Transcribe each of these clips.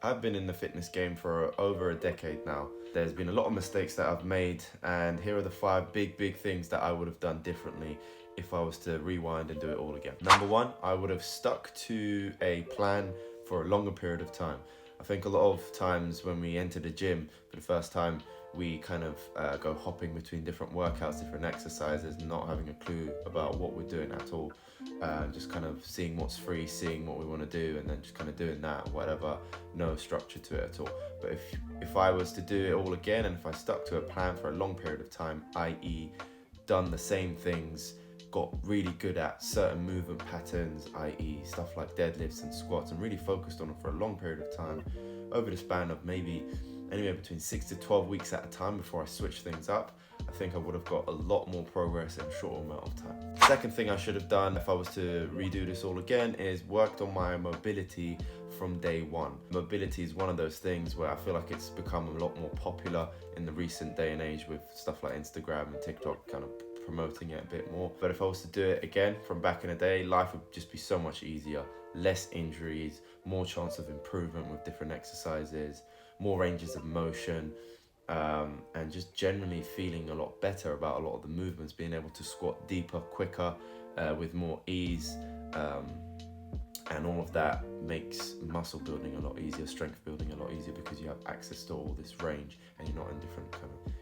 I've been in the fitness game for over a decade now. There's been a lot of mistakes that I've made, and here are the 5 big things that I would have done differently if I was to rewind and do it all again. Number one, I would have stuck to a plan for a longer period of time. I think a lot of times when we enter the gym for the first time, we kind of go hopping between different workouts, different exercises, not having a clue about what we're doing at all. Just kind of seeing what's free, seeing what we want to do, and then just kind of doing that, whatever, no structure to it at all. But if I was to do it all again, and if I stuck to a plan for a long period of time, i.e. done the same things, got really good at certain movement patterns, i.e. stuff like deadlifts and squats, and really focused on it for a long period of time, over the span of maybe anywhere between 6 to 12 weeks at a time before I switch things up, I think I would have got a lot more progress in a short amount of time. Second thing I should have done if I was to redo this all again is worked on my mobility from day one. Mobility is one of those things where I feel like it's become a lot more popular in the recent day and age with stuff like Instagram and TikTok kind of promoting it a bit more. But if I was to do it again from back in the day, life would just be so much easier. Less injuries, more chance of improvement with different exercises, more ranges of motion, and just generally feeling a lot better about a lot of the movements, being able to squat deeper, quicker, with more ease, and all of that makes muscle building a lot easier, strength building a lot easier, because you have access to all this range and you're not in different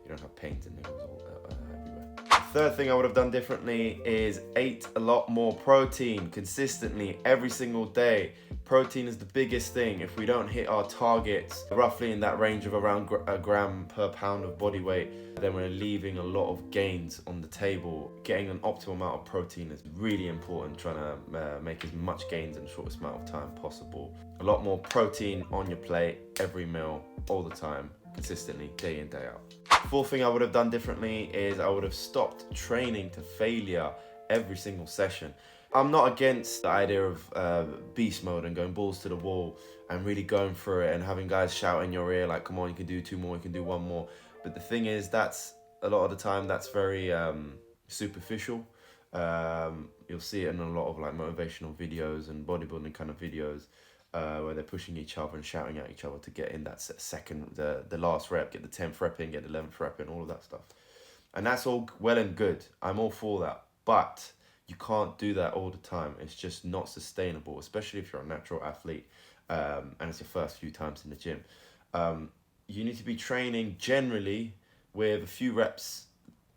you don't have pains and niggles all everywhere. Third thing I would have done differently is ate a lot more protein consistently every single day. Protein is the biggest thing. If we don't hit our targets roughly in that range of around a gram per pound of body weight, then we're leaving a lot of gains on the table. Getting an optimal amount of protein is really important, trying to make as much gains in the shortest amount of time possible. A lot more protein on your plate every meal, all the time, consistently, day in, day out. Fourth thing I would have done differently is I would have stopped training to failure every single session. I'm not against the idea of beast mode and going balls to the wall and really going through it and having guys shout in your ear like, come on, you can do 2 more, you can do 1 more. But the thing is, that's a lot of the time that's very superficial. You'll see it in a lot of like motivational videos and bodybuilding kind of videos, where they're pushing each other and shouting at each other to get in that the last rep, get the 10th rep in, get the 11th rep in, all of that stuff. And that's all well and good. I'm all for that. But you can't do that all the time. It's just not sustainable, especially if you're a natural athlete, and it's your first few times in the gym. You need to be training generally with a few reps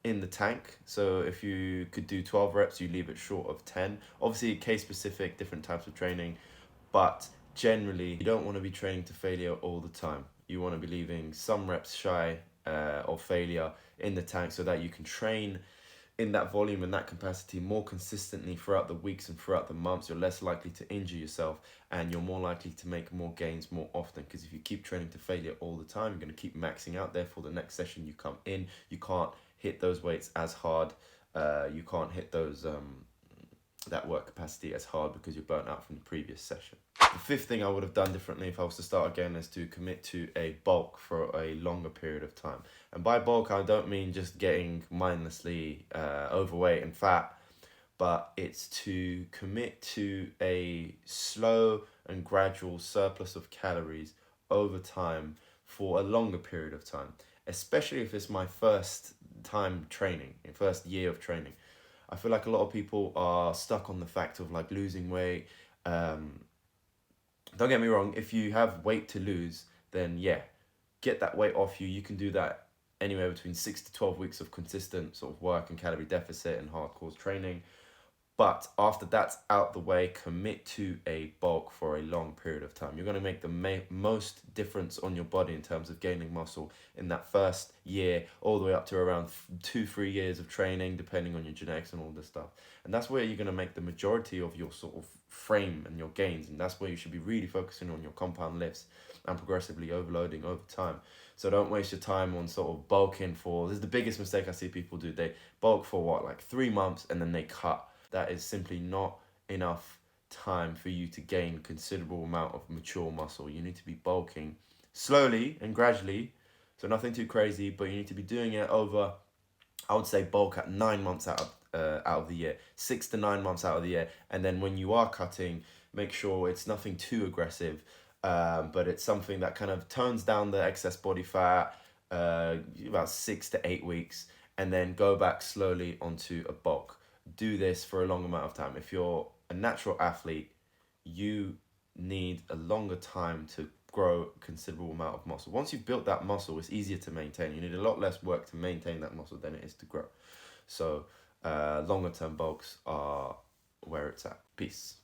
in the tank. So if you could do 12 reps, you leave it short of 10. Obviously, case specific, different types of training, but generally, you don't want to be training to failure all the time. You want to be leaving some reps shy of failure in the tank so that you can train in that volume and that capacity more consistently throughout the weeks and throughout the months. You're less likely to injure yourself, and you're more likely to make more gains more often, because if you keep training to failure all the time, you're going to keep maxing out. Therefore, the next session you come in, you can't hit those weights as hard. You can't hit those that work capacity as hard because you're burnt out from the previous session. The fifth thing I would have done differently if I was to start again is to commit to a bulk for a longer period of time. And by bulk, I don't mean just getting mindlessly overweight and fat, but it's to commit to a slow and gradual surplus of calories over time for a longer period of time, especially if it's my first time training, first year of training. I feel like a lot of people are stuck on the fact of like losing weight. Don't get me wrong, if you have weight to lose, then yeah, get that weight off you. You can do that anywhere between 6 to 12 weeks of consistent sort of work and calorie deficit and hardcore training. But after that's out the way, commit to a bulk for a long period of time. You're going to make the most difference on your body in terms of gaining muscle in that first year, all the way up to around 2-3 years of training, depending on your genetics and all this stuff. And that's where you're going to make the majority of your sort of frame and your gains. And that's where you should be really focusing on your compound lifts and progressively overloading over time. So don't waste your time on sort of bulking for, this is the biggest mistake I see people do. They bulk for like 3 months and then they cut. That is simply not enough time for you to gain considerable amount of mature muscle. You need to be bulking slowly and gradually, so nothing too crazy, but you need to be doing it over, I would say bulk at 9 months out of the year, 6 to 9 months out of the year. And then when you are cutting, make sure it's nothing too aggressive. but it's something that kind of turns down the excess body fat, about 6 to 8 weeks, and then go back slowly onto a bulk. Do this for a long amount of time. If you're a natural athlete, you need a longer time to grow a considerable amount of muscle. Once you've built that muscle, it's easier to maintain. You need a lot less work to maintain that muscle than it is to grow. So longer term bulks are where it's at. Peace.